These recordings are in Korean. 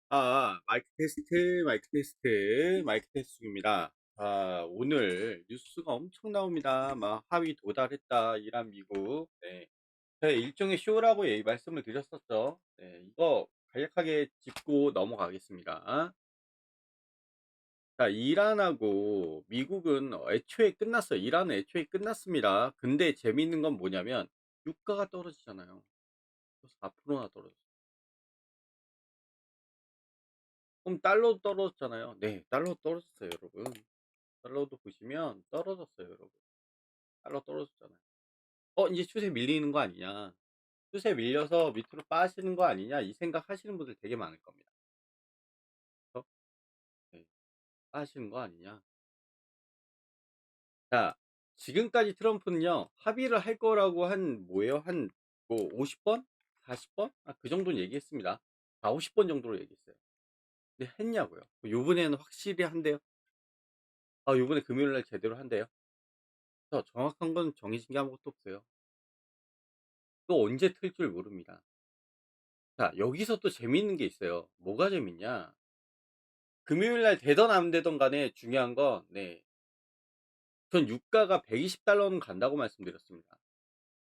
마이크 테스트, 마이크 테스트, 마이크 테스트 중입니다. 오늘 뉴스가 엄청 나옵니다. 막 합의 도달했다, 이란, 미국. 네. 제가 일종의 쇼라고 말씀을 드렸었죠. 네, 이거 간략하게 짚고 넘어가겠습니다. 이란하고 미국은 애초에 끝났어요. 이란은 애초에 끝났습니다. 근데 재미있는 건 뭐냐면, 유가가 떨어지잖아요. 그래서 4%나 떨어졌어요. 그럼 달러도 떨어졌잖아요. 네, 달러 떨어졌어요, 여러분. 달러도 보시면 떨어졌어요, 여러분. 달러 떨어졌잖아요. 이제 추세 밀리는 거 아니냐. 추세 밀려서 밑으로 빠지는 거 아니냐. 이 생각 하시는 분들 되게 많을 겁니다. 그래서 네, 빠지는 거 아니냐. 자, 지금까지 트럼프는요, 합의를 할 거라고 뭐예요? 뭐 50번? 40번? 그 정도는 얘기했습니다. 4, 50번 정도로 얘기했어요. 근데 했냐고요. 요번에는 확실히 한대요. 요번에 금요일 날 제대로 한대요. 그래서 정확한 건 정해진 게 아무것도 없어요. 또 언제 틀 줄 모릅니다. 자, 여기서 또 재미있는 게 있어요. 뭐가 재밌냐? 금요일 날 되든 안 되든 간에 중요한 건, 네, 전 유가가 120달러는 간다고 말씀드렸습니다.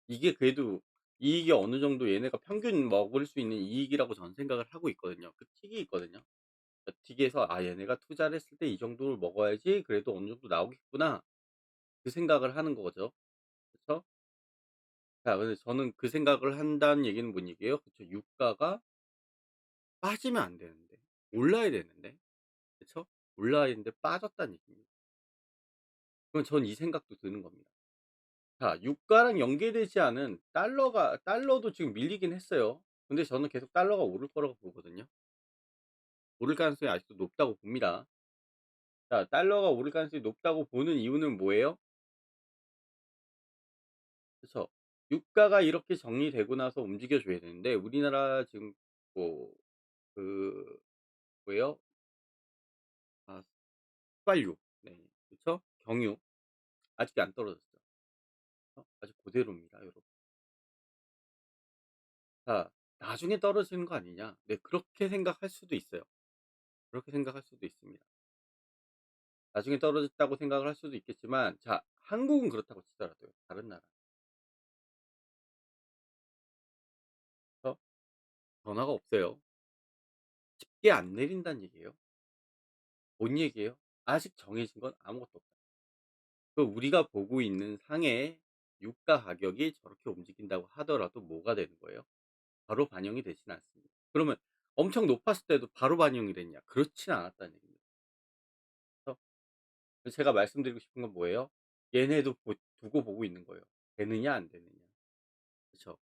이게 그래도 이익이 어느 정도 얘네가 평균 먹을 수 있는 이익이라고 저는 생각을 하고 있거든요. 그 틱이 있거든요. 그 틱에서 얘네가 투자를 했을 때 이 정도를 먹어야지 그래도 어느 정도 나오겠구나. 그 생각을 하는 거죠. 그쵸? 자, 근데 저는 그 생각을 한다는 얘기는 뭔 얘기예요? 그쵸. 유가가 빠지면 안 되는데, 올라야 되는데, 그쵸? 올라야 되는데 빠졌다는 얘기입니다. 그럼 전 이 생각도 드는 겁니다. 자, 유가랑 연계되지 않은 달러도 지금 밀리긴 했어요. 근데 저는 계속 달러가 오를 거라고 보거든요. 오를 가능성이 아직도 높다고 봅니다. 자, 달러가 오를 가능성이 높다고 보는 이유는 뭐예요? 그쵸? 유가가 이렇게 정리되고 나서 움직여 줘야 되는데, 우리나라 지금 뭐 그 뭐예요? 아 휘발유. 네. 그쵸? 경유. 아직 안 떨어졌죠. 아직 고대로입니다, 여러분. 자, 나중에 떨어지는 거 아니냐. 네, 그렇게 생각할 수도 있어요. 그렇게 생각할 수도 있습니다. 나중에 떨어졌다고 생각을 할 수도 있겠지만, 자, 한국은 그렇다고 치더라도요. 다른 나라. 그래서 변화가 없어요. 쉽게 안 내린다는 얘기예요. 뭔 얘기예요? 아직 정해진 건 아무것도 없다. 우리가 보고 있는 상해 유가 가격이 저렇게 움직인다고 하더라도 뭐가 되는 거예요? 바로 반영이 되지는 않습니다. 그러면 엄청 높았을 때도 바로 반영이 됐냐? 그렇지는 않았다는 얘기입니다. 그래서 제가 말씀드리고 싶은 건 뭐예요? 얘네도 두고 보고 있는 거예요. 되느냐 안 되느냐. 그쵸?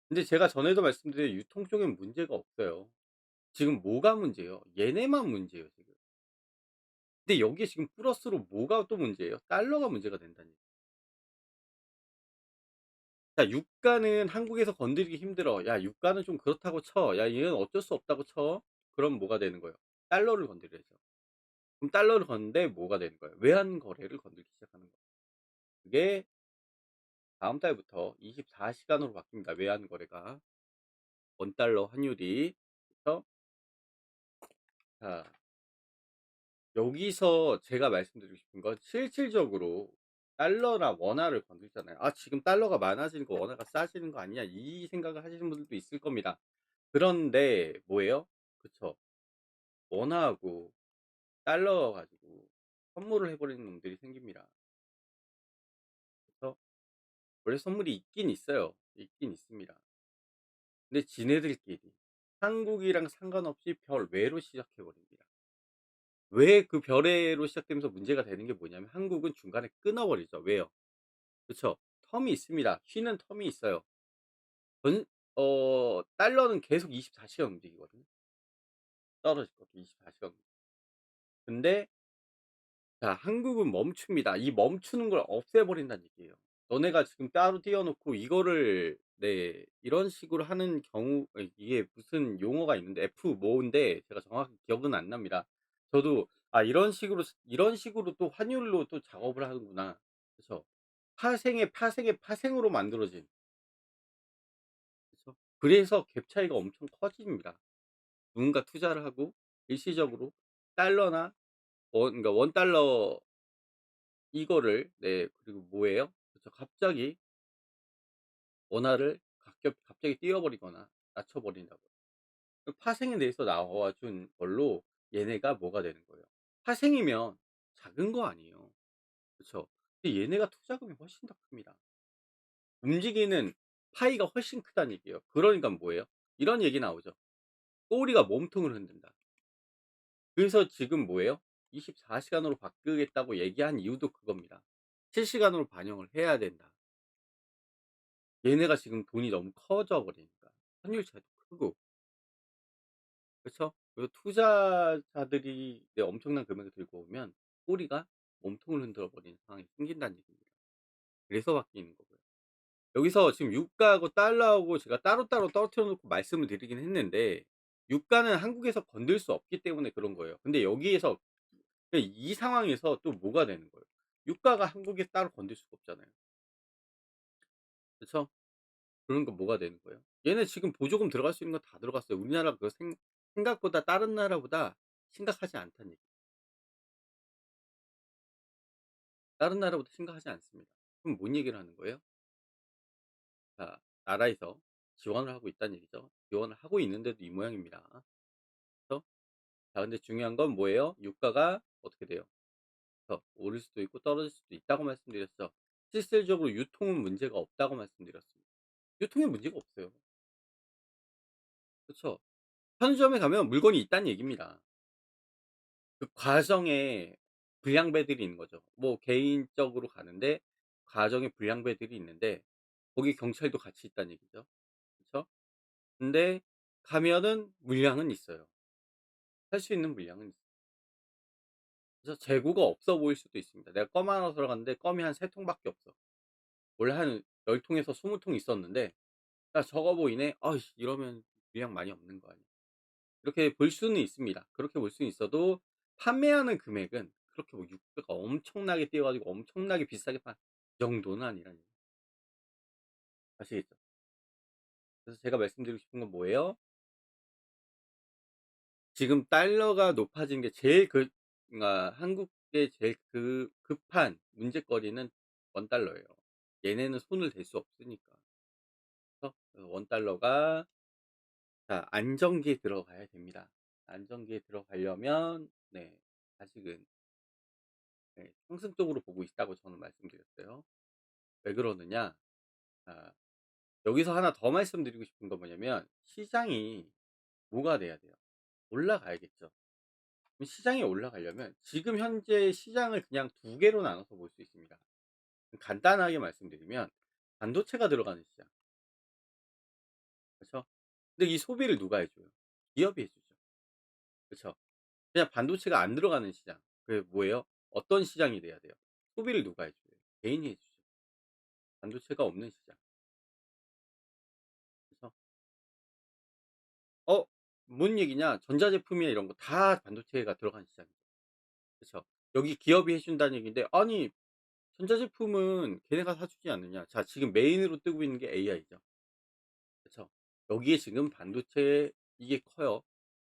근데 제가 전에도 말씀드린 유통 쪽엔 문제가 없어요. 지금 뭐가 문제예요? 얘네만 문제예요, 지금. 근데 여기에 지금 플러스로 뭐가 또 문제예요? 달러가 문제가 된다는 얘기예요. 자, 유가는 한국에서 건드리기 힘들어. 야, 유가는 좀 그렇다고 쳐. 야, 얘는 어쩔 수 없다고 쳐. 그럼 뭐가 되는 거예요? 달러를 건드려야죠. 그럼 달러를 건는데 뭐가 되는 거예요? 외환 거래를 건들기 시작하는 거예요. 그게 다음 달부터 24시간으로 바뀝니다. 외환 거래가. 원달러 환율이. 그래서 자, 여기서 제가 말씀드리고 싶은 건 실질적으로 달러나 원화를 건들잖아요. 지금 달러가 많아지는 거 원화가 싸지는 거 아니냐 이 생각을 하시는 분들도 있을 겁니다. 그런데 뭐예요? 그쵸. 원화하고 달러 가지고 선물을 해버리는 놈들이 생깁니다. 그래서 원래 선물이 있긴 있어요. 있긴 있습니다. 근데 지네들끼리 한국이랑 상관없이 별 외로 시작해버립니다. 왜 그 별외로 시작되면서 문제가 되는 게 뭐냐면 한국은 중간에 끊어버리죠. 왜요? 그쵸. 텀이 있습니다. 쉬는 텀이 있어요. 전 달러는 계속 24시간 움직이거든요. 떨어질 것도 24시간. 근데 자, 한국은 멈춥니다. 이 멈추는 걸 없애버린다는 얘기예요. 너네가 지금 따로 띄워 놓고 이거를, 네, 이런 식으로 하는 경우, 이게 무슨 용어가 있는데 F 뭐인데 제가 정확히 기억은 안 납니다. 저도 이런 식으로 또 환율로 또 작업을 하는구나. 그쵸. 파생의 파생으로 만들어진. 그쵸. 그래서 갭 차이가 엄청 커집니다. 누군가 투자를 하고 일시적으로 달러나 그러니까 $1 이거를 네 그리고 뭐예요? 그쵸. 갑자기 원화를 갑자기 띄워 버리거나 낮춰 버린다고요. 그 파생에 대해서 나와 준 걸로 얘네가 뭐가 되는 거예요. 파생이면 작은 거 아니에요. 그쵸. 근데 얘네가 투자금이 훨씬 더 큽니다. 움직이는 파이가 훨씬 크다는 얘기예요. 그러니깐 뭐예요? 이런 얘기 나오죠. "꼬리가 몸통을 흔든다." 그래서 지금 뭐예요? 24 시간으로 바꾸겠다고 얘기한 이유도 그겁니다. 실시간으로 반영을 해야 된다. 얘네가 지금 돈이 너무 커져 버리니까. 환율 차이도 크고. 그쵸? 그리고 투자자들이 네 엄청난 금액을 들고 오면 꼬리가 몸통을 흔들어 버리는 상황이 생긴다는 얘기입니다. 그래서 바뀌는 거고요. 여기서 지금 유가하고 달러하고 제가 따로따로 떨어뜨려 놓고 말씀을 드리긴 했는데 유가는 한국에서 건들 수 없기 때문에 그런 거예요. 근데 여기에서 이 상황에서 또 뭐가 되는 거예요? 유가가 한국에 따로 건들 수가 없잖아요. 그쵸? 그러니까 뭐가 되는 거예요? 얘네 지금 보조금 들어갈 수 있는 거 다 들어갔어요. 우리나라 그 생각보다 다른 나라보다 심각하지 않다는 얘기. 다른 나라보다 심각하지 않습니다. 그럼 뭔 얘기를 하는 거예요? 자, 나라에서 지원을 하고 있다는 얘기죠. 지원을 하고 있는데도 이 모양입니다. 그래서 자, 근데 중요한 건 뭐예요? 유가가 어떻게 돼요? 오를 수도 있고 떨어질 수도 있다고 말씀드렸죠. 실질적으로 유통은 문제가 없다고 말씀드렸습니다. 유통에 문제가 없어요. 그쵸? 편의점에 가면 물건이 있다는 얘기입니다. 그 과정에 불량배들이 있는 거죠. 뭐 개인적으로 가는데 과정에 불량배들이 있는데 거기 경찰도 같이 있다는 얘기죠. 그쵸? 근데 가면은 물량은 있어요. 살 수 있는 물량은 있어요. 그래서 재고가 없어 보일 수도 있습니다. 내가 껌 하나 사러 갔는데 껌이 한 3 통밖에 없어. 원래 한 10 통에서 20통 있었는데 야 적어 보이네. 아이씨 이러면 물량 많이 없는 거 아니야. 이렇게 볼 수는 있습니다. 그렇게 볼 수는 있어도 판매하는 금액은 그렇게 뭐 유가가 엄청나게 뛰어 가지고 엄청나게 비싸게 판 그 정도는 아니라는 얘기 아시겠죠? 그래서 제가 말씀드리고 싶은 건 뭐예요? 지금 달러가 높아진 게 제일 그러니까 한국의 제일 급한 문제거리는 원달러예요. 얘네는 손을 댈 수 없으니까. 그래서 원달러가 자 안정기에 들어가야 됩니다. 안정기에 들어가려면 네 아직은 네 상승적으로 보고 있다고 저는 말씀드렸어요. 왜 그러느냐? 아 여기서 하나 더 말씀드리고 싶은 건 뭐냐면 시장이 뭐가 돼야 돼요? 올라가야겠죠. 그럼 시장이 올라가려면 지금 현재 시장을 그냥 두 개로 나눠서 볼 수 있습니다. 간단하게 말씀드리면 반도체가 들어가는 시장. 그렇죠? 근데 이 소비를 누가 해 줘요? 기업이 해 주죠. 그렇죠? 그냥 반도체가 안 들어가는 시장. 그게 뭐예요? 어떤 시장이 돼야 돼요? 소비를 누가 해 줘요? 개인이 해 주죠. 반도체가 없는 시장. 그래서 어 뭔 얘기냐? 전자제품이나 이런 거 다 반도체가 들어간 시장이죠. 그쵸. 여기 기업이 해 준다는 얘기인데 아니 전자제품은 걔네가 사 주지 않느냐. 자 지금 메인으로 뜨고 있는 게 AI죠. 그쵸. 여기에 지금 반도체 이게 커요.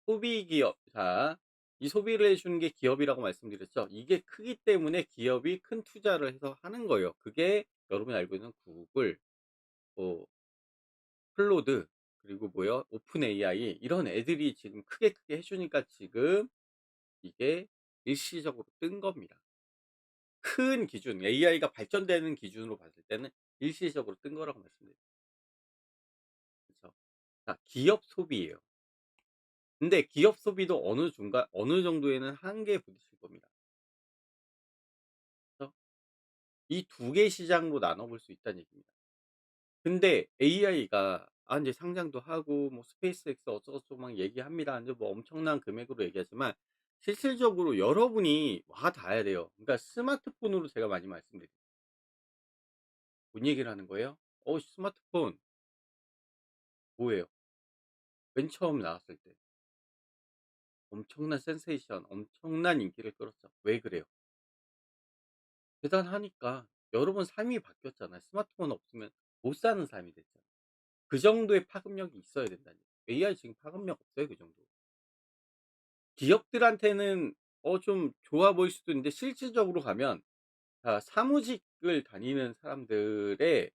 소비 기업 자 이 소비를 해 주는 게 기업이라고 말씀드렸죠. 이게 크기 때문에 기업이 큰 투자를 해서 하는 거예요. 그게 여러분이 알고 있는 구글, 뭐 클로드 그리고 뭐요? 오픈 AI 이런 애들이 지금 크게 해 주니까 지금 이게 일시적으로 뜬 겁니다. 큰 기준 AI가 발전되는 기준으로 봤을 때는 일시적으로 뜬 거라고 말씀드려요. 그쵸. 자 기업 소비예요. 근데 기업 소비도 어느 정도에는 한계에 부딪힐 겁니다. 그래서 이 두 개 시장으로 나눠 볼 수 있다는 얘기입니다. 근데 AI가 인제 상장도 하고 뭐 스페이스X 어쩌고저쩌고 막 얘기합니다. 인제 뭐 엄청난 금액으로 얘기하지만 실질적으로 여러분이 와 닿아야 돼요. 그러니까 스마트폰으로 제가 많이 말씀드려요. 뭔 얘기를 하는 거예요? 스마트폰 뭐예요? 맨 처음 나왔을 때 엄청난 센세이션 엄청난 인기를 끌었죠. 왜 그래요? 대단하니까. 여러분 삶이 바뀌었잖아요. 스마트폰 없으면 못 사는 삶이 됐잖아요. 그 정도의 파급력이 있어야 된다니까요. AI 지금 파급력 없어요 그 정도. 기업들한테는 좀 좋아 보일 수도 있는데 실질적으로 가면 사무직을 다니는 사람들의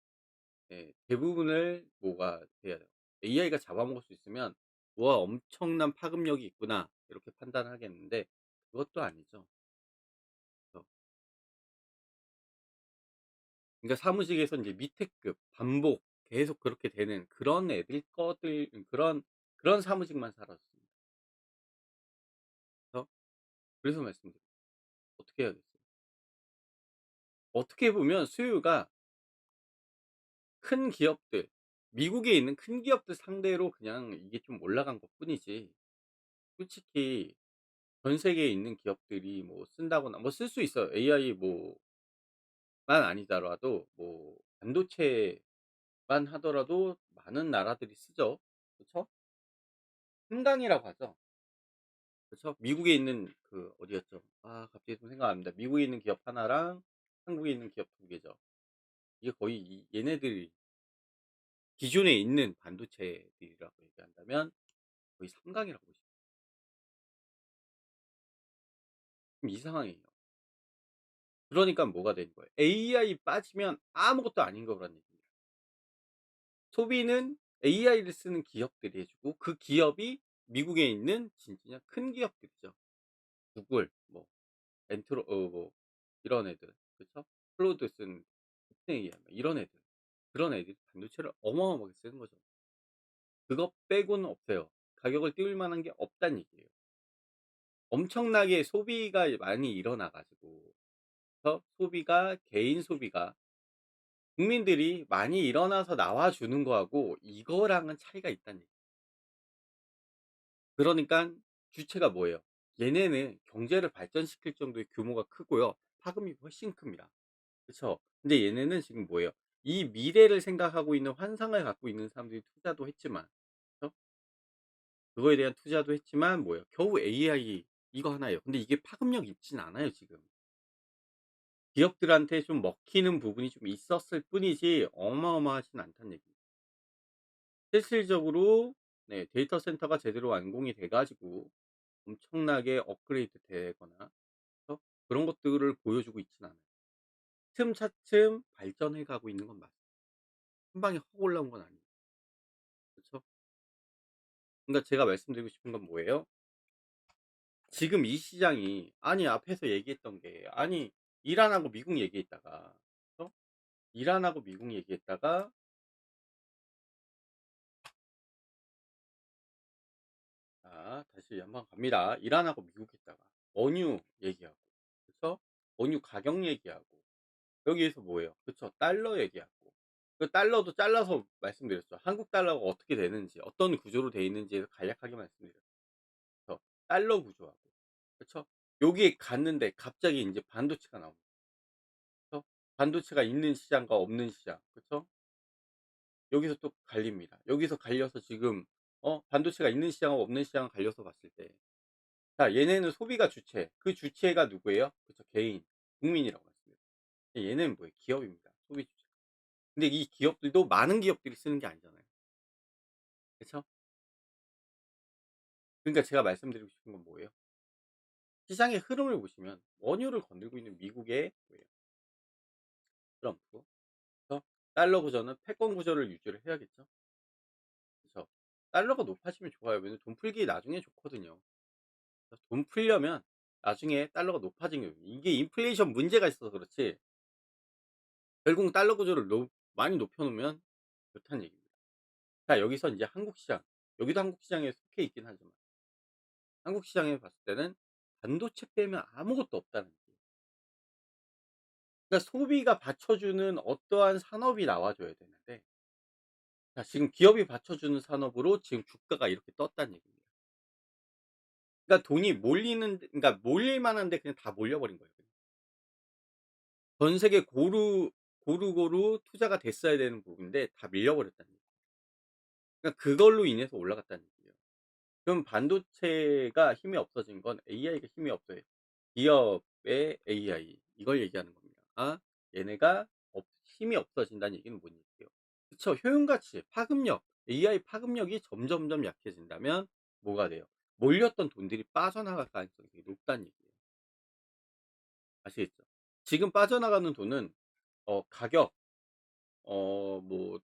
대부분을 뭐가 돼야 돼요. 'AI가 잡아먹을 수 있으면 와 엄청난 파급력이 있구나.' 이렇게 판단하겠는데 그것도 아니죠. 어 그러니까 사무직에서 인제 밑에 급 반복 계속 그렇게 되는 그런 애들 거들 그런 사무직만 사라졌습니다. 그래서 말씀드려요. 어떻게 해야겠어요? 어떻게 보면 수요가 큰 기업들 미국에 있는 큰 기업들 상대로 그냥 이게 좀 올라간 것뿐이지 솔직히 전 세계에 있는 기업들이 뭐 쓴다거나 뭐 쓸 수 있어요. AI 뭐만 아니더라도 뭐 반도체만 하더라도 많은 나라들이 쓰죠. 그쵸? 한강이라고 하죠. 그쵸? 미국에 있는 그 어디였죠? 갑자기 좀 생각 안 납니다. 미국에 있는 기업 하나랑 한국에 있는 기업 두 개죠. 이게 거의 얘네들이 기존에 있는 반도체들이라고 얘기한다면 거의 3 강이라고 보시면 지금 이 상황이에요. 그러니까 뭐가 되는 거예요? AI 빠지면 아무것도 아닌 거라는 얘기입니다. 소비는 AI를 쓰는 기업들이 해 주고 그 기업이 미국에 있는 진짜 큰 기업들이죠. 구글 뭐 엔트로 뭐 이런 애들 그쵸? 클로드 쓴 오픈AI 뭐 이런 애들. 그런 애들이 반도체를 어마어마하게 쓰는 거죠. 그거 빼고는 없어요. 가격을 띄울 만한 게 없다는 얘기예요. 엄청나게 소비가 많이 일어나 가지고 소비가 개인 소비가 국민들이 많이 일어나서 나와 주는 거하고 이거랑은 차이가 있다는 얘기예요. 그러니깐 주체가 뭐예요? 얘네는 경제를 발전시킬 정도의 규모가 크고요. 파급력이 훨씬 큽니다. 그쵸? 근데 얘네는 지금 뭐예요? 이 미래를 생각하고 있는 환상을 갖고 있는 사람들이 투자도 했지만 그쵸? 그거에 대한 투자도 했지만 뭐예요? 겨우 AI 이거 하나예요. 근데 이게 파급력이 있진 않아요 지금. 기업들한테 좀 먹히는 부분이 좀 있었을 뿐이지 어마어마하진 않다는 얘기예요. 실질적으로 데이터 센터가 제대로 완공이 돼 가지고 엄청나게 업그레이드 되거나 어 그런 것들을 보여주고 있진 않아요. 차츰차츰 발전해 가고 있는 건 맞아요. 한 방에 확 올라온 건 아니에요. 그쵸? 그러니까 제가 말씀드리고 싶은 건 뭐예요? 지금 이 시장이 아니 앞에서 얘기했던 게 아니 이란하고 미국 얘기했다가 그쵸? 이란하고 미국 얘기했다가 자 다시 한번 갑니다. 이란하고 미국 했다가 원유 얘기하고 그쵸? 원유 가격 얘기하고 여기에서 뭐예요? 그쵸? 달러 얘기하고 그 달러도 잘라서 말씀드렸죠. 한국 달러가 어떻게 되는지 어떤 구조로 돼 있는지에 간략하게 말씀드렸죠. 달러 구조하고 그쵸? 여기에 갔는데 갑자기 인제 반도체가 나옵니다. 그쵸? 반도체가 있는 시장과 없는 시장 그쵸? 여기서 또 갈립니다. 여기서 갈려서 지금 반도체가 있는 시장하고 없는 시장을 갈려서 봤을 때 자 얘네는 소비가 주체. 그 주체가 누구예요? 그쵸. 개인, 국민이라고 했습니다. 얘네는 뭐예요? 기업입니다. 소비 주체. 근데 이 기업들도 많은 기업들이 쓰는 게 아니잖아요. 그쵸? 그러니까 제가 말씀드리고 싶은 건 뭐예요? 시장의 흐름을 보시면 원유를 건들고 있는 미국의 뭐예요? 트럼프. 그래서 달러 구조는 패권 구조를 유지를 해야겠죠. 그래서 달러가 높아지면 좋아요. 왜냐면 돈 풀기 나중에 좋거든요. 그래서 돈 풀려면 나중에 달러가 높아지는 거예요. 이게 인플레이션 문제가 있어서 그렇지 결국 달러 구조를 많이 높여 놓으면 좋다는 얘기입니다. 자 여기서 인제 한국 시장. 여기도 한국 시장에 속해 있긴 하지만 한국 시장에 봤을 때는 반도체 빼면 아무것도 없다는 얘기예요. 그러니까 소비가 받쳐주는 어떠한 산업이 나와줘야 되는데 자 지금 기업이 받쳐주는 산업으로 지금 주가가 이렇게 떴다는 얘기입니다. 그러니까 돈이 몰리는 그러니까 몰릴 만한데 그냥 다 몰려버린 거예요. 전 세계 고루고루 투자가 됐어야 되는 부분인데 다 밀려버렸다는 얘기예요. 그러니까 그걸로 인해서 올라갔다는 얘기예요. 그럼 반도체가 힘이 없어진 건 AI가 힘이 없어요. 기업의 AI 이걸 얘기하는 겁니다. 얘네가 힘이 없어진다는 얘기는 뭔 얘기예요? 그쵸. 효용가치, 파급력, AI 파급력이 점점점 약해진다면 뭐가 돼요? 몰렸던 돈들이 빠져나갈 가능성이 되게 높다는 얘기예요. 아시겠죠? 지금 빠져나가는 돈은 가격 뭐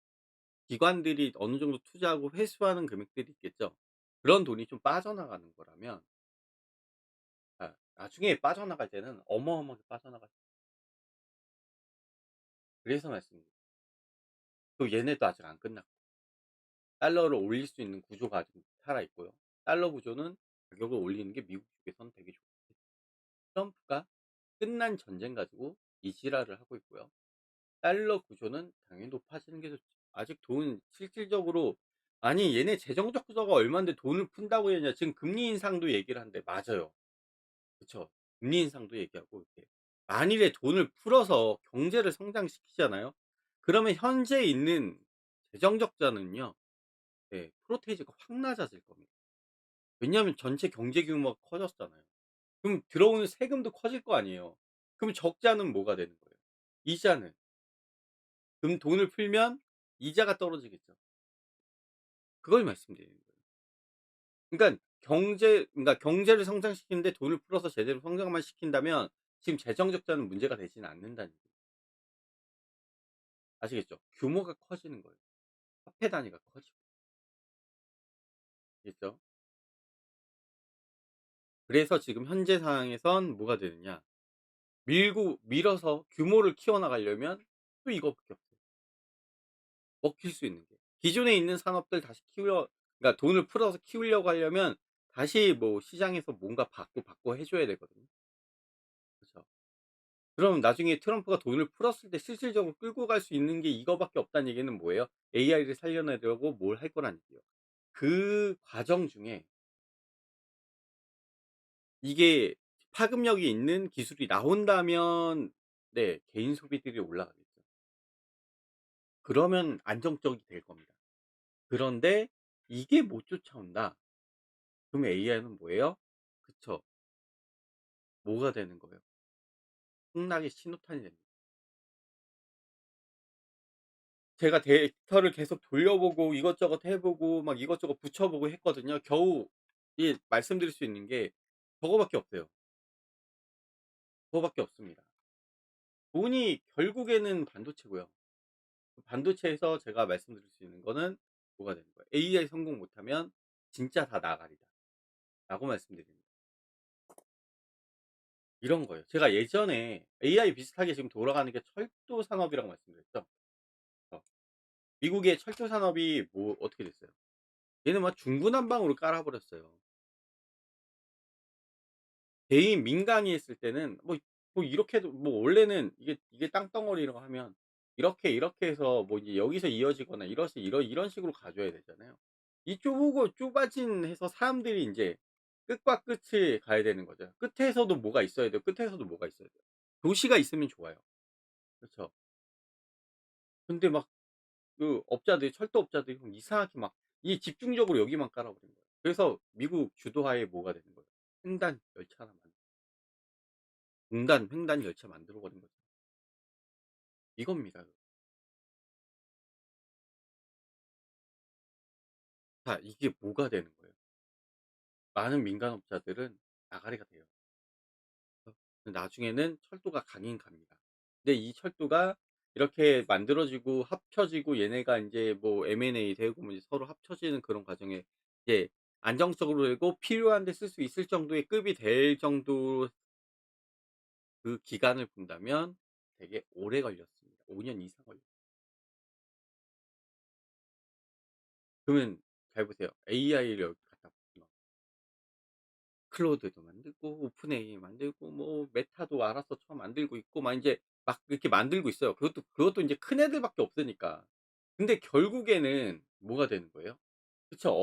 기관들이 어느 정도 투자하고 회수하는 금액들이 있겠죠. 그런 돈이 좀 빠져나가는 거라면 나중에 빠져나갈 때는 어마어마하게 빠져나갈 그래서 말씀드려요. 또 얘네도 아직 안 끝났고 달러를 올릴 수 있는 구조가 아직 살아 있고요. 달러 구조는 가격을 올리는 게 미국 쪽에서는 되게 좋고 트럼프가 끝난 전쟁 가지고 이 지랄을 하고 있고요. 달러 구조는 당연히 높아지는 게 좋죠. 아직 돈 실질적으로 아니 얘네 재정적 구조가 얼만데 돈을 푼다고 했냐. 지금 금리 인상도 얘기를 하는데 맞아요. 그쵸. 금리 인상도 얘기하고 이렇게 만일에 돈을 풀어서 경제를 성장시키잖아요. 그러면 현재 있는 재정 적자는요. 네 프로테이지가 확 낮아질 겁니다. 왜냐하면 전체 경제 규모가 커졌잖아요. 그럼 들어오는 세금도 커질 거 아니에요. 그럼 적자는 뭐가 되는 거예요? 이자는. 그럼 돈을 풀면 이자가 떨어지겠죠. 그걸 말씀드리는 거예요. 그러니까 경제를 성장시키는데 돈을 풀어서 제대로 성장만 시킨다면 지금 재정 적자는 문제가 되지는 않는다는 얘기예요. 아시겠죠? 규모가 커지는 거예요. 화폐 단위가 커지고. 아시겠죠? 그래서 지금 현재 상황에선 뭐가 되느냐. 밀고 밀어서 규모를 키워나가려면 또 이거밖에 없어요. 먹힐 수 있는 게. 기존에 있는 산업들 다시 키워 그러니까 돈을 풀어서 키우려고 하려면 다시 뭐 시장에서 뭔가 받고 해 줘야 되거든요. 그죠. 그럼 나중에 트럼프가 돈을 풀었을 때 실질적으로 끌고 갈 수 있는 게 이거밖에 없다는 얘기는 뭐예요? AI를 살려내려고 뭘 할 거라는 얘기예요. 그 과정 중에 이게 파급력이 있는 기술이 나온다면 네 개인 소비들이 올라가겠죠. 그러면 안정적이 될 겁니다. 그런데 이게 못 쫓아온다. 그럼 AI는 뭐예요? 그쵸. 뭐가 되는 거예요? 폭락의 신호탄이 됩니다. 제가 데이터를 계속 돌려보고 이것저것 해 보고 막 이것저것 붙여 보고 했거든요. 겨우 이 말씀드릴 수 있는 게 저거밖에 없어요. 그거밖에 없습니다. 돈이 결국에는 반도체고요. 그 반도체에서 제가 말씀드릴 수 있는 거는 뭐가 되는 거예요? "AI 성공 못하면 진짜 다 나가리다."라고 말씀드립니다. 이런 거예요. 제가 예전에 AI 비슷하게 지금 돌아가는 게 철도 산업이라고 말씀드렸죠. 어 미국의 철도 산업이 뭐 어떻게 됐어요? 얘는 막 중구난방으로 깔아 버렸어요. 개인 민간이 했을 때는 뭐 이렇게도 뭐 원래는 이게 땅덩어리라고 하면 이렇게 해서 뭐 이제 여기서 이어지거나 이러시 이런 식으로 가져야 되잖아요. 이 좁고 좁아진 해서 사람들이 인제 끝과 끝을 가야 되는 거죠. 끝에서도 뭐가 있어야 돼요. 끝에서도 뭐가 있어야 돼요. 도시가 있으면 좋아요. 그렇죠. 근데 막 그 업자들이 철도 업자들이 좀 이상하게 막 이 집중적으로 여기만 깔아 버린 거예요. 그래서 미국 주도하에 뭐가 되는 거예요. 횡단 열차 하나 횡단 열차 만들어 버린 거죠. 이겁니다. 자 이게 뭐가 되는 거예요. 많은 민간업자들은 나가리가 돼요. 나중에는 철도가 가긴 갑니다. 근데 이 철도가 이렇게 만들어지고 합쳐지고 얘네가 인제 뭐 M&A 되고 뭐 이제 서로 합쳐지는 그런 과정에 이제 안정적으로 되고 필요한 데 쓸 수 있을 정도의 급이 될 정도 그 기간을 본다면 되게 오래 걸렸습니다. 5년 이상 걸렸어요. 그러면 잘 보세요. AI를 여기 갖다 붙여 클로드도 만들고 오픈 AI 만들고 뭐 메타도 알아서 처음 만들고 있고 막 인제 막 이렇게 만들고 있어요. 그것도 인제 큰 애들밖에 없으니까. 근데 결국에는 뭐가 되는 거예요? 그쵸.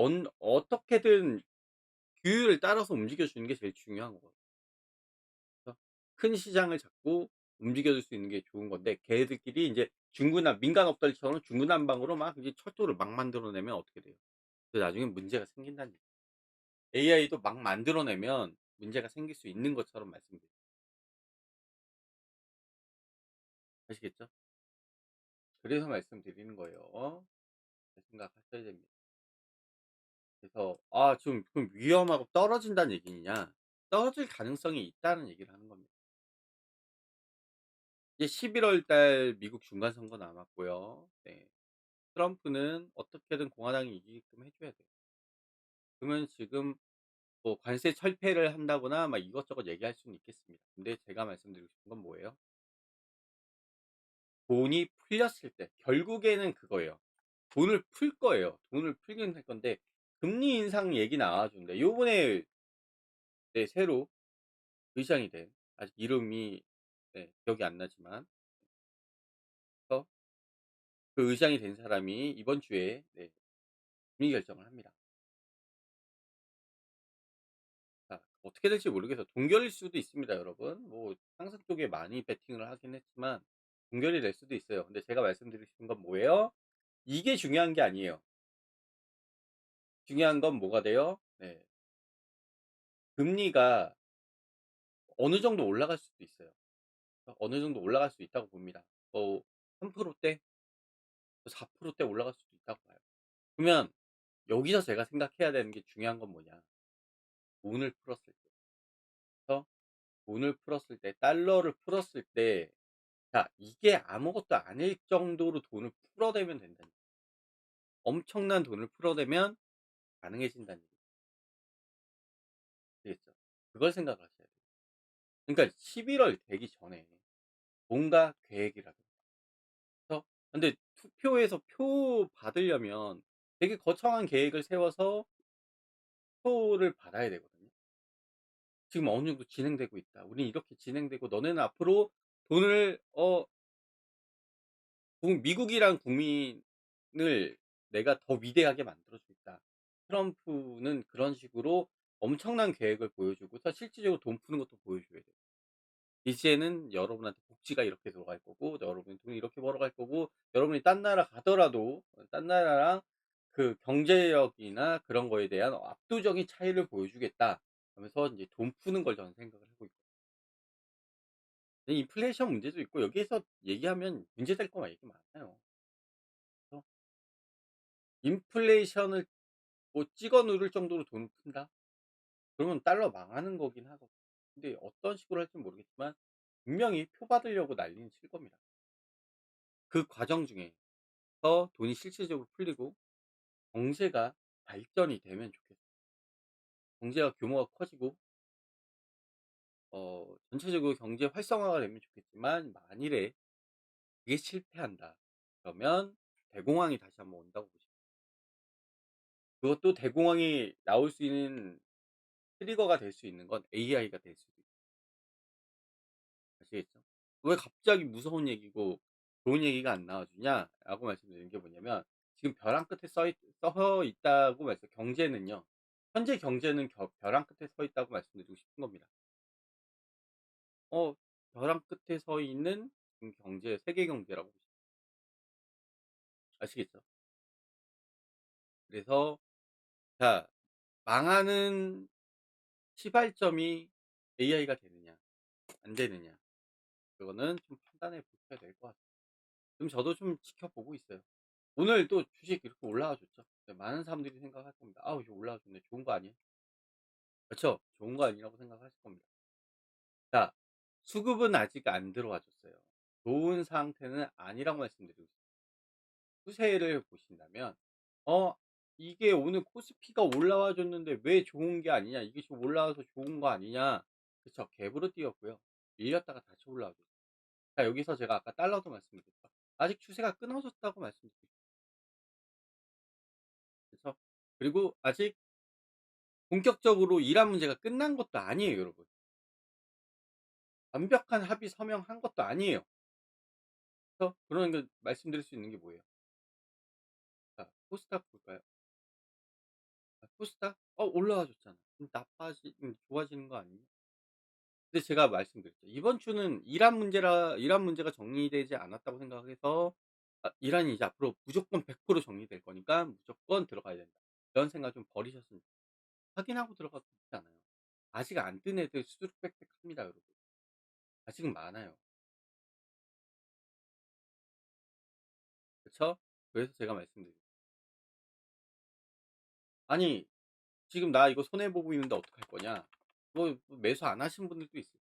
어떻게든 규율을 따라서 움직여 주는 게 제일 중요한 거거든요. 그래서 큰 시장을 잡고 움직여 줄 수 있는 게 좋은 건데 걔네들끼리 인제 민간 업체들처럼 중구난방으로 막 이제 철도를 막 만들어 내면 어떻게 돼요? 그래서 나중에 문제가 생긴다는 얘기예요. AI도 막 만들어 내면 문제가 생길 수 있는 것처럼 말씀드려요. 아시겠죠? 그래서 말씀드리는 거예요. 잘 생각하셔야 됩니다. 그래서 아 좀 위험하고 떨어진다는 얘기냐, 떨어질 가능성이 있다는 얘기를 하는 겁니다. 이제 11월 달 미국 중간 선거 남았고요. 네. 트럼프는 어떻게든 공화당이 이기게끔 해 줘야 돼요. 그러면 지금 뭐 관세 철폐를 한다거나 막 이것저것 얘기할 수는 있겠습니다. 근데 제가 말씀드리고 싶은 건 뭐예요? 돈이 풀렸을 때 결국에는 그거예요. 돈을 풀 거예요. 돈을 풀긴 할 건데 금리 인상 얘기 나와 주는데 요번에 네 새로 의장이 된, 아직 이름이 네 기억이 안 나지만 어 그 의장이 된 사람이 이번 주에 네 금리 결정을 합니다. 자 어떻게 될지 모르겠어요. 동결일 수도 있습니다 여러분. 뭐 상승 쪽에 많이 베팅을 하긴 했지만 동결이 될 수도 있어요. 근데 제가 말씀드리고 싶은 건 뭐예요? 이게 중요한 게 아니에요. 중요한 건 뭐가 돼요? 네. 금리가 어느 정도 올라갈 수도 있어요. 어느 정도 올라갈 수 있다고 봅니다. 3%대, 4%대 올라갈 수도 있다고 봐요. 그러면 여기서 제가 생각해야 되는 게 중요한 건 뭐냐? 돈을 풀었을 때. 그래서 돈을 풀었을 때, 달러를 풀었을 때, 자, 이게 아무것도 아닐 정도로 돈을 풀어대면 된다는 얘기예요. 엄청난 돈을 풀어대면 가능해진다는 얘기죠. 아시겠죠? 그걸 생각을 하셔야 돼요. 그러니까 11월 되기 전에 뭔가 계획이라든가. 그래서 근데 투표에서 표 받으려면 되게 거창한 계획을 세워서 표를 받아야 되거든요. 지금 어느 정도 진행되고 있다. 우린 이렇게 진행되고 너네는 앞으로 돈을 미국이란 국민을 내가 더 위대하게 만들어 주겠다. 트럼프는 그런 식으로 엄청난 계획을 보여주고서 실질적으로 돈 푸는 것도 보여줘야 돼요. 이제는 여러분한테 복지가 이렇게 들어갈 거고 여러분이 돈을 이렇게 벌어갈 거고 여러분이 딴 나라 가더라도 딴 나라랑 그 경제력이나 그런 거에 대한 압도적인 차이를 보여주겠다 하면서 인제 돈 푸는 걸 저는 생각을 하고 있고, 인플레이션 문제도 있고 여기에서 얘기하면 문제될 거 얘기 많아요. 그래서 인플레이션을 뭐 찍어 누를 정도로 돈을 푼다? 그러면 달러 망하는 거긴 하거든요. 근데 어떤 식으로 할지는 모르겠지만 분명히 표 받으려고 난리는 칠 겁니다. 그 과정 중에서 돈이 실질적으로 풀리고 경제가 발전이 되면 좋겠어요. 경제가 규모가 커지고 전체적으로 경제 활성화가 되면 좋겠지만 만일에 그게 실패한다. 그러면 대공황이 다시 한번 온다고 보시면, 그것도 대공황이 나올 수 있는 트리거가 될 수 있는 건 AI가 될 수도 있어요. 아시겠죠? 왜 갑자기 무서운 얘기고 좋은 얘기가 안 나와 주냐라고 말씀드리는 게 뭐냐면, 지금 벼랑 끝에 서 있다고 말씀, 경제는요. 현재 경제는 벼랑 끝에 서 있다고 말씀드리고 싶은 겁니다. 어 벼랑 끝에 서 있는 경제, 세계 경제라고 보시면 아시겠죠? 그래서 자, 망하는 시발점이 AI가 되느냐 안 되느냐, 그거는 좀 판단해 보셔야 될 것 같아요. 지금 저도 좀 지켜보고 있어요. 오늘 또 주식 이렇게 올라와 줬죠. 네, 많은 사람들이 생각할 겁니다. '아우 이거 올라와 줬네. 좋은 거 아니야?' 그렇죠. 좋은 거 아니라고 생각하실 겁니다. 자, 수급은 아직 안 들어와 줬어요. 좋은 상태는 아니라고 말씀드리고 싶어요. 추세를 보신다면 어 이게 오늘 코스피가 올라와 줬는데 왜 좋은 게 아니냐, 이게 좀 올라와서 좋은 거 아니냐. 그쵸. 갭으로 뛰었고요. 밀렸다가 다시 올라와 줬어요. 자, 여기서 제가 아까 달러도 말씀드렸죠. 아직 추세가 끊어졌다고 말씀드렸죠. 그쵸. 그리고 아직 본격적으로 이란 문제가 끝난 것도 아니에요 여러분. 완벽한 합의 서명한 것도 아니에요. 그래서 그러니까 말씀드릴 수 있는 게 뭐예요? 자, 코스닥 볼까요? 코스닥 올라와 줬잖아. 그럼 좋아지는 거 아니에요? 근데 제가 말씀드렸죠. 이번 주는 이란 문제가 정리되지 않았다고 생각해서 이란이 이제 앞으로 무조건 100% 정리될 거니까 무조건 들어가야 된다. 이런 생각 좀 버리셨으면 좋겠어요. 확인하고 들어가도 좋잖아요. 아직 안 뜬 애들 수두룩빽빽합니다 여러분. 아직은 많아요. 그쵸? 그래서 제가 말씀드린, 아니 지금 나 이거 손해 보고 있는데 어떡할 거냐. 뭐 매수 안 하신 분들도 있어요.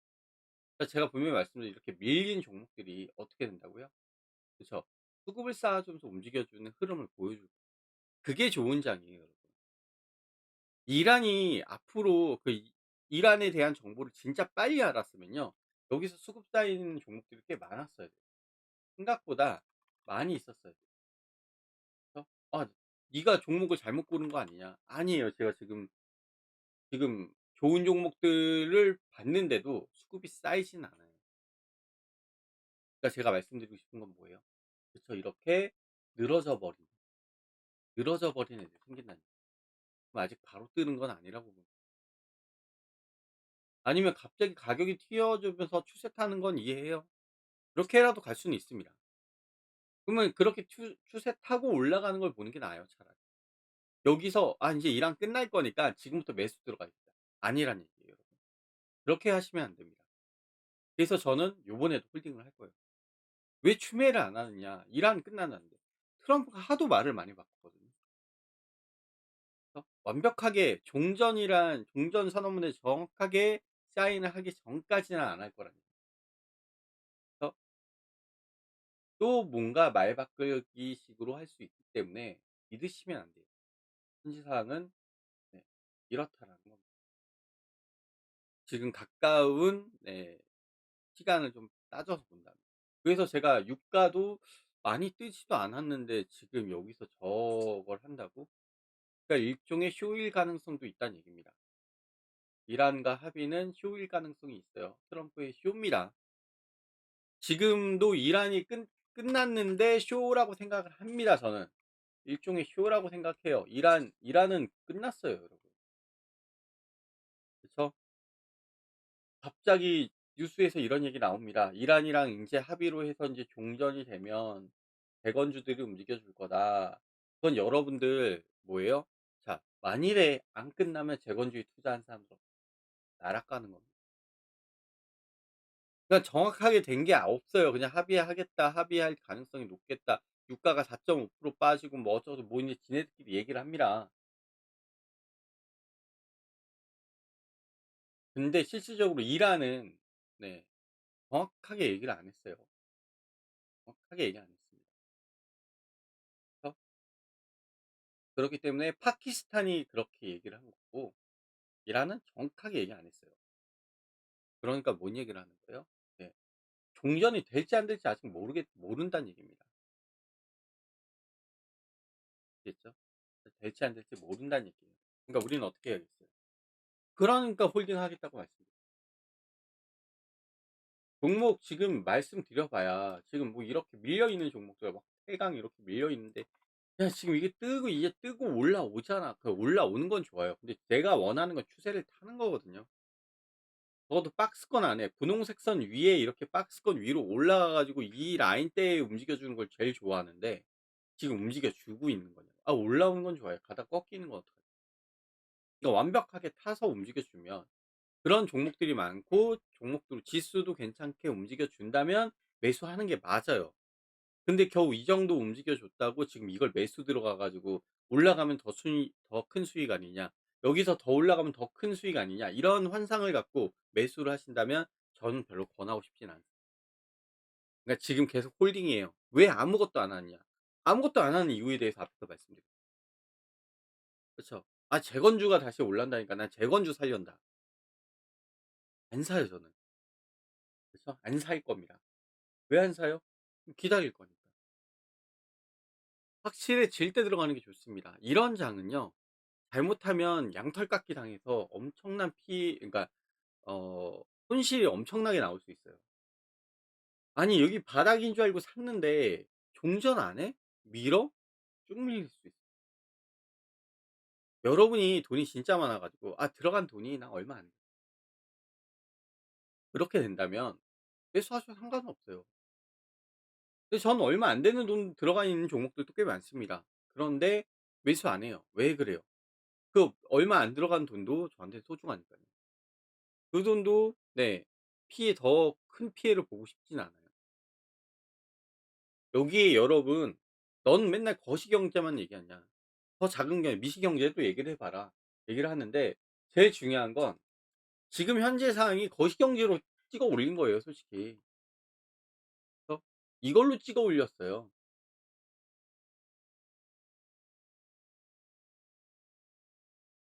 그러니까 제가 분명히 말씀드린 이렇게 밀린 종목들이 어떻게 된다고요? 그쵸. 수급을 쌓아주면서 움직여주는 흐름을 보여주고 그게 좋은 장이에요 여러분. 이란이 앞으로 이란에 대한 정보를 진짜 빨리 알았으면요. 여기서 수급 쌓이는 종목들이 꽤 많았어야 돼요. 생각보다 많이 있었어야 돼요. 그래서 '아 네가 종목을 잘못 고른 거 아니냐.' 아니에요. 제가 지금 좋은 종목들을 봤는데도 수급이 쌓이진 않아요. 그러니까 제가 말씀드리고 싶은 건 뭐예요? 그쵸. 이렇게 늘어져 버린 늘어져 버린 애들이 생긴다는 얘기예요. 그럼 아직 바로 뜨는 건 아니라고 봅니다. 아니면 갑자기 가격이 튀어주면서 추세 타는 건 이해해요. 그렇게라도 갈 수는 있습니다. 그러면 그렇게 추세 타고 올라가는 걸 보는 게 나아요 차라리. 여기서 '아 인제 이랑 끝날 거니까 지금부터 매수 들어가야겠다.' 아니란 얘기예요 여러분. 그렇게 하시면 안 됩니다. 그래서 저는 요번에도 홀딩을 할 거예요. 왜 추매를 안 하느냐. 이란 끝났는데. 트럼프가 하도 말을 많이 바꿨거든요. 그래서 완벽하게 종전 선언문에 정확하게 사인을 하기 전까지는 안 할 거라는 얘기예요. 그래서 또 뭔가 말 바꾸기 식으로 할 수 있기 때문에 믿으시면 안 돼요. 현지 상황은 네 이렇다라는 겁니다. 지금 가까운 시간을 좀 따져서 본다면. 그래서 제가 유가도 많이 뜨지도 않았는데 지금 여기서 저걸 한다고? 그러니까 일종의 쇼일 가능성도 있다는 얘기입니다. 이란과 합의는 쇼일 가능성이 있어요. 트럼프의 쇼입니다. 지금도 이란이 끝났는데 쇼라고 생각을 합니다 저는. 일종의 쇼라고 생각해요. 이란은 끝났어요 여러분. 그쵸? 갑자기 뉴스에서 이런 얘기 나옵니다. "이란이랑 인제 합의로 해서 인제 종전이 되면 대건주들이 움직여 줄 거다." 그건 여러분들 뭐예요? 자 만일에 안 끝나면 재건주에 투자한 사람들 나락가는 겁니다. 그러니까 정확하게 된 게 없어요. 그냥 "합의하겠다. 합의할 가능성이 높겠다." 유가가 4.5% 빠지고 뭐 어쩌고 뭐 인제 지네들끼리 얘기를 합니다. 근데 실질적으로 이란은 네 정확하게 얘기를 안 했어요. 정확하게 얘기 안 했습니다. 그래서 그렇기 때문에 파키스탄이 그렇게 얘기를 한 거고 이란은 정확하게 얘기 안 했어요. 그러니까 뭔 얘기를 하는 거예요? 네. 종전이 될지 안 될지 아직 모른다는 얘기입니다. 아시겠죠? 될지 안 될지 모른다는 얘기예요. 그러니까 우리는 어떻게 해야겠어요? 그러니까 홀딩하겠다고 말씀드려요. 종목 지금 말씀드려 봐야 지금 뭐 이렇게 밀려 있는 종목들 막 태강 이렇게 밀려 있는데 야 지금 이게 뜨고 올라오잖아. 그 올라오는 건 좋아요. 근데 내가 원하는 건 추세를 타는 거거든요. 적어도 박스권 안에 분홍색 선 위에 이렇게 박스권 위로 올라가 가지고 이 라인대에 움직여 주는 걸 제일 좋아하는데 지금 움직여 주고 있는 거냐. 아 올라오는 건 좋아요. 가다가 꺾이는 건 어떡하지. 그러니까 완벽하게 타서 움직여 주면 그런 종목들이 많고 종목들 지수도 괜찮게 움직여 준다면 매수하는 게 맞아요. 근데 겨우 이 정도 움직여 줬다고 지금 이걸 매수 들어가 가지고 올라가면 더 큰 수익 아니냐. 여기서 더 올라가면 더 큰 수익 아니냐. 이런 환상을 갖고 매수를 하신다면 저는 별로 권하고 싶진 않습니다. 그러니까 지금 계속 홀딩이에요. 왜 아무것도 안 하느냐. 아무것도 안 하는 이유에 대해서 앞에서 말씀드렸죠. 그쵸. 아 재건주가 다시 올란다니까 난 재건주 살련다. 안 사요 저는. 그쵸. 안 살 겁니다. 왜 안 사요? 기다릴 거니까. 확실해질 때 들어가는 게 좋습니다. 이런 장은요. 잘못하면 양털깎기 당해서 엄청난 그러니까 손실이 엄청나게 나올 수 있어요. 아니 여기 바닥인 줄 알고 샀는데 종전 안 해? 밀어? 쭉 밀릴 수 있어요. 여러분이 돈이 진짜 많아 가지고 '아 들어간 돈이 나 얼마 안 돼.' 그렇게 된다면 매수하셔도 상관은 없어요. 근데 저는 얼마 안 되는 돈 들어가 있는 종목들도 꽤 많습니다. 그런데 매수 안 해요. 왜 그래요? 그 얼마 안 들어간 돈도 저한테는 소중하니까요. 그 돈도 네 더 큰 피해를 보고 싶진 않아요. 여기에 여러분 "넌 맨날 거시경제만 얘기하냐. 더 작은 게 미시경제도 얘기를 해 봐라." 얘기를 하는데 제일 중요한 건 지금 현재 상황이 거시경제로 찍어 올린 거예요 솔직히. 그래서 이걸로 찍어 올렸어요.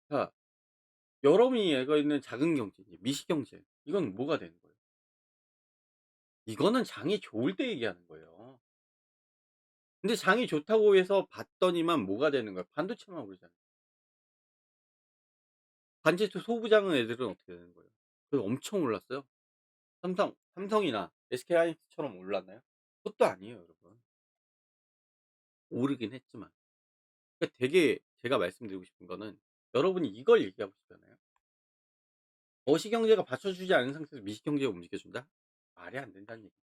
자, 여러분이 알고 있는 작은 경제, 미시 경제 이건 뭐가 되는 거예요? 이거는 장이 좋을 때 얘기하는 거예요. 근데 장이 좋다고 해서 봤더니만 뭐가 되는 거야? 반도체만 오르잖아요. 반도체 소부장은 애들은 어떻게 되는 거예요? 그거 엄청 올랐어요. 삼성이나 SK하이닉스처럼 올랐나요? 그것도 아니에요 여러분. 오르긴 했지만. 그러니까 되게 제가 말씀드리고 싶은 거는 여러분이 이걸 얘기하고 싶잖아요. 거시경제가 받쳐주지 않은 상태에서 미시경제가 움직여준다? 말이 안 된다는 얘기예요.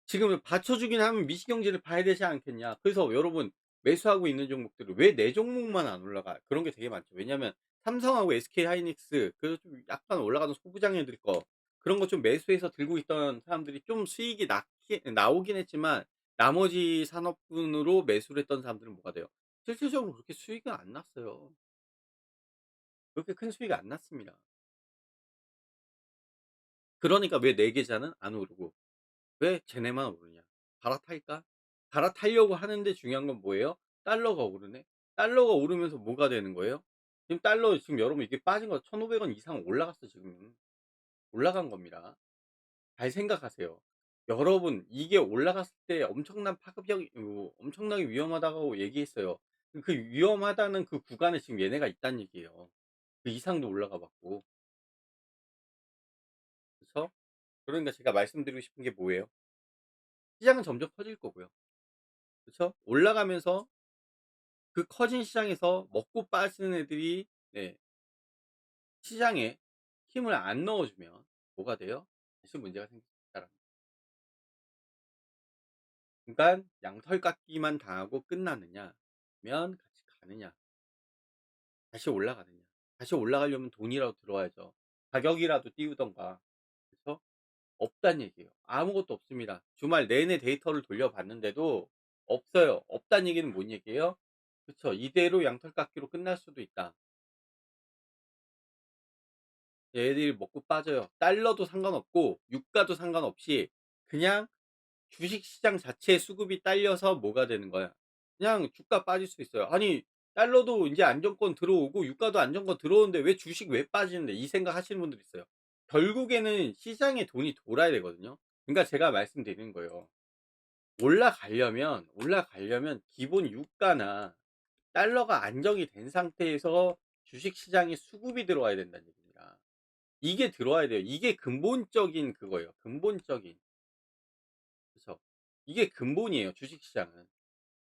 지금 받쳐주긴 하면 미시경제를 봐야 되지 않겠냐. 그래서 여러분 매수하고 있는 종목들을 왜 내 종목만 안 올라가? 그런 게 되게 많죠. 왜냐하면 삼성하고 SK하이닉스 그 좀 약간 올라가는 소부장 애들 거 그런 거 좀 매수해서 들고 있던 사람들이 좀 수익이 나기 나오긴 했지만 나머지 산업군으로 매수를 했던 사람들은 뭐가 돼요? 실질적으로 그렇게 수익은 안 났어요. 그렇게 큰 수익이 안 났습니다. 그러니까 왜 내 계좌는 안 오르고 왜 쟤네만 오르냐? 갈아탈까? 갈아타려고 하는데 중요한 건 뭐예요? 달러가 오르네. 달러가 오르면서 뭐가 되는 거예요? 지금 달러 지금 여러분 이게 빠진 거 1,500원 이상 올라갔어 지금. 올라간 겁니다. 잘 생각하세요. 여러분 이게 올라갔을 때 엄청난 파급력이 엄청나게 위험하다고 얘기했어요. 그 위험하다는 그 구간에 지금 얘네가 있다는 얘기예요. 그 이상도 올라가 봤고. 그쵸? 그러니까 제가 말씀드리고 싶은 게 뭐예요? 시장은 점점 커질 거고요. 그쵸? 올라가면서 그 커진 시장에서 먹고 빠지는 애들이 네 시장에 힘을 안 넣어주면 뭐가 돼요? 다시 문제가 생길 수 있다라는 거예요. 그러니까 양털깎기만 당하고 끝나느냐 아니면 같이 가느냐 다시 올라가느냐 다시 올라가려면 돈이라도 들어와야죠. 가격이라도 띄우던가 그래서 없단 얘기예요. 아무것도 없습니다. 주말 내내 데이터를 돌려봤는데도 없어요. 없단 얘기는 뭔 얘기예요? 그쵸. 이대로 양털깎기로 끝날 수도 있다. 얘들이 먹고 빠져요. 달러도 상관없고 유가도 상관없이 그냥 주식시장 자체의 수급이 딸려서 뭐가 되는 거야. 그냥 주가 빠질 수 있어요. 아니 달러도 인제 안정권 들어오고 유가도 안정권 들어오는데 왜 주식 왜 빠지는데 이 생각하시는 분들이 있어요. 결국에는 시장에 돈이 돌아야 되거든요. 그러니까 제가 말씀드리는 거예요. 올라가려면 기본 유가나 달러가 안정이 된 상태에서 주식시장에 수급이 들어와야 된다는 얘기입니다. 이게 들어와야 돼요. 이게 근본적인 그거예요. 근본적인. 그쵸. 이게 근본이에요, 주식시장은.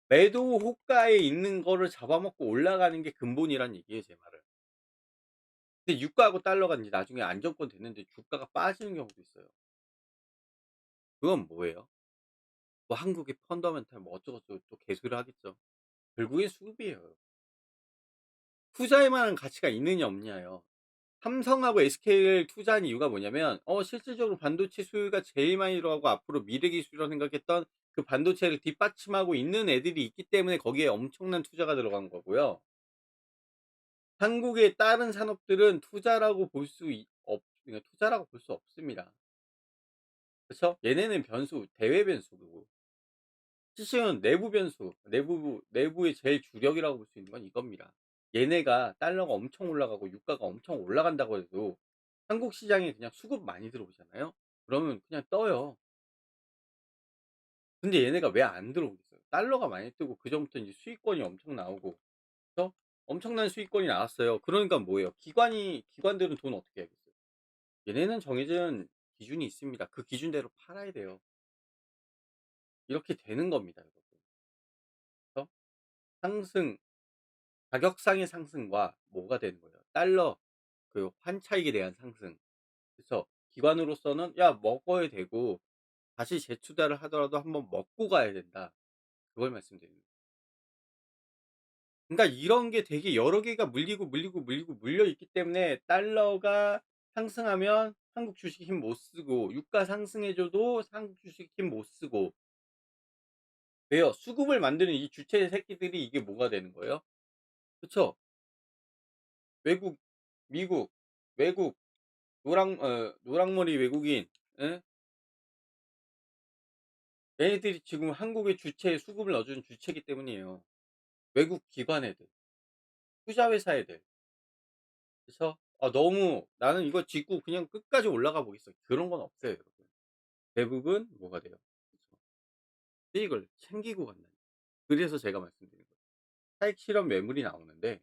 매도 호가에 있는 거를 잡아먹고 올라가는 게 근본이란 얘기예요, 제 말은. 근데 유가하고 달러가 인제 나중에 안정권 됐는데 주가가 빠지는 경우도 있어요. 그건 뭐예요? 뭐 한국의 펀더멘탈 뭐 어쩌고저쩌고 또 개소리 하겠죠. 결국엔 수급이에요. 투자할 만한 가치가 있느냐 없느냐예요. 삼성하고 SK를 투자한 이유가 뭐냐면 실질적으로 반도체 수요가 제일 많이 들어가고 앞으로 미래 기술이라고 생각했던 그 반도체를 뒷받침하고 있는 애들이 있기 때문에 거기에 엄청난 투자가 들어간 거고요. 한국의 다른 산업들은 투자라고 볼 수 그러니까 투자라고 볼 수 없습니다. 그쵸? 얘네는 변수, 대외 변수고 시시은 내부 변수, 내부의 제일 주력이라고 볼 수 있는 건 이겁니다. 얘네가 달러가 엄청 올라가고 유가가 엄청 올라간다고 해도 한국 시장에 그냥 수급 많이 들어오잖아요. 그러면 그냥 떠요. 근데 얘네가 왜 안 들어오겠어요? 달러가 많이 뜨고 그전부터 이제 수익권이 엄청 나오고 그래서 엄청난 수익권이 나왔어요. 그러니까 뭐예요? 기관들은 돈 어떻게 하겠어요? 얘네는 정해진 기준이 있습니다. 그 기준대로 팔아야 돼요. 이렇게 되는 겁니다, 여러분. 그래서 상승, 가격상의 상승과 뭐가 되는 거예요? 달러 그 환차익에 대한 상승. 그쵸? 기관으로서는 야 먹어야 되고 다시 재투자를 하더라도 한번 먹고 가야 된다. 그걸 말씀드리는 거예요. 그러니까 이런 게 되게 여러 개가 물리고 물려 있기 때문에 달러가 상승하면 한국 주식 힘 못 쓰고 유가 상승해 줘도 한국 주식 힘 못 쓰고 왜요? 수급을 만드는 이 주체 새끼들이 이게 뭐가 되는 거예요? 그쵸? 외국, 미국, 외국, 노랑머리 외국인, 예? 얘네들이 지금 한국의 주체에 수급을 넣어주는 주체이기 때문이에요. 외국 기관 애들, 투자 회사 애들. 그래서 너무 '나는 이거 짚고 그냥 끝까지 올라가 보겠어.' 그런 건 없어요, 여러분. 대부분 뭐가 돼요? 그쵸. 수익을 챙기고 간다는 거예요. 그래서 제가 말씀드린 거예요. 차익 실현 매물이 나오는데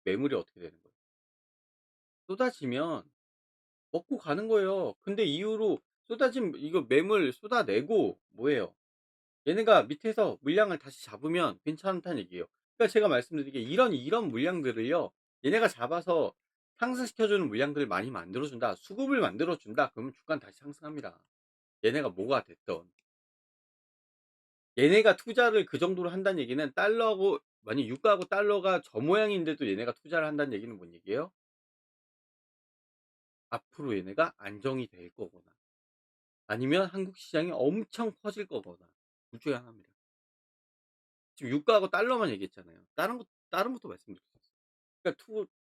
매물이 어떻게 되는 거예요? 쏟아지면 먹고 가는 거예요. 근데 이후로 쏟아진 이거 매물 쏟아내고 뭐해요? 얘네가 밑에서 물량을 다시 잡으면 괜찮다는 얘기예요. 그러니까 제가 말씀드린 게 이런 물량들을요. 얘네가 잡아서 상승시켜 주는 물량들을 많이 만들어 준다. 수급을 만들어 준다. 그러면 주가는 다시 상승합니다. 얘네가 뭐가 됐든. 얘네가 투자를 그 정도로 한다는 얘기는 달러하고 만약 유가하고 달러가 저 모양인데도 얘네가 투자를 한다는 얘기는 뭔 얘기예요? 앞으로 얘네가 안정이 될 거거나 아니면 한국 시장이 엄청 커질 거거나 둘 중에 하나입니다. 지금 유가하고 달러만 얘기했잖아요. 다른 것도 말씀드릴 수 있어요. 그러니까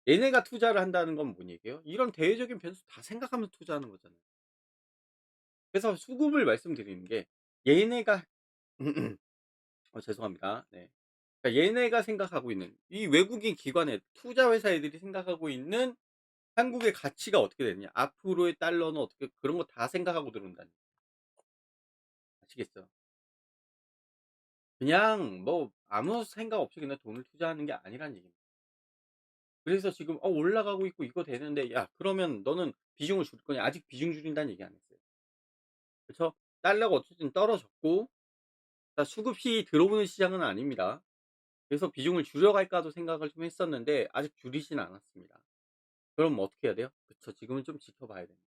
얘네가 투자를 한다는 건 뭔 얘기예요? 이런 대외적인 변수 다 생각하면서 투자하는 거잖아요. 그래서 수급을 말씀드리는 게 얘네가 죄송합니다. 네. 그러니까 얘네가 생각하고 있는 이 외국인 기관의 투자 회사 애들이 생각하고 있는 한국의 가치가 어떻게 되느냐. 앞으로의 달러는 어떻게 그런 거 다 생각하고 들어온다는 아시겠죠? 그냥 뭐 아무 생각 없이 그냥 돈을 투자하는 게 아니라는 얘기입니다. 그래서 지금 올라가고 있고 이거 되는데 "야 그러면 너는 비중을 줄 거냐?" 아직 비중 줄인다는 얘기 안 했어요. 그쵸? 달러가 어쨌든 떨어졌고 수급이 들어오는 시장은 아닙니다. 그래서 '비중을 줄여갈까.'도 생각을 좀 했었는데 아직 줄이진 않았습니다. 그럼 어떻게 해야 돼요? 그쵸. 지금은 좀 지켜봐야 됩니다.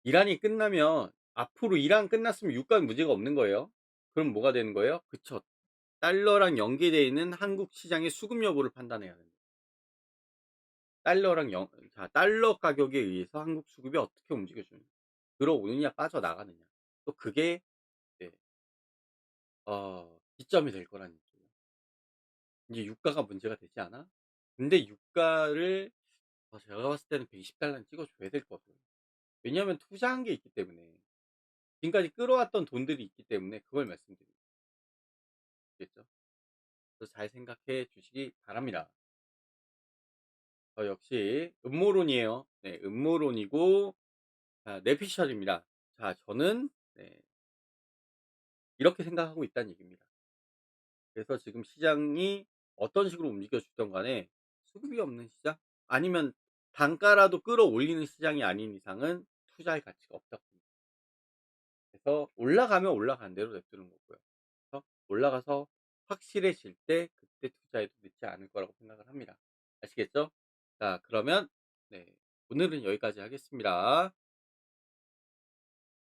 이란이 끝나면 앞으로 이란 끝났으면 유가는 문제가 없는 거예요. 그럼 뭐가 되는 거예요? 그쵸. 달러랑 연계되어 있는 한국 시장의 수급 여부를 판단해야 됩니다. 달러랑 달러 가격에 의해서 한국 수급이 어떻게 움직여주느냐. 들어오느냐 빠져나가느냐. 또 그게 네 기점이 될 거라는 얘기예요. 인제 유가가 문제가 되지 않아? 근데 유가를 제가 봤을 때는 120 달러는 찍어 줘야 될 것 같아요. 왜냐하면 투자한 게 있기 때문에. 지금까지 끌어왔던 돈들이 있기 때문에 그걸 말씀드리는 거겠죠. 그래서 잘 생각해 주시기 바랍니다. 역시 음모론이에요. 네, 음모론이고 뇌피셜입니다. 자, 저는 네, 이렇게 생각하고 있다는 얘기입니다. 그래서 지금 시장이 어떤 식으로 움직여 주든 간에 수급이 없는 시장 아니면 단가라도 끌어올리는 시장이 아닌 이상은 투자할 가치가 없다고 봅니다. 그래서 올라가면 올라가는 대로 냅두는 거고요. 그래서 올라가서 확실해질 때 그때 투자해도 늦지 않을 거라고 생각을 합니다. 아시겠죠? 자, 그러면 네, 오늘은 여기까지 하겠습니다.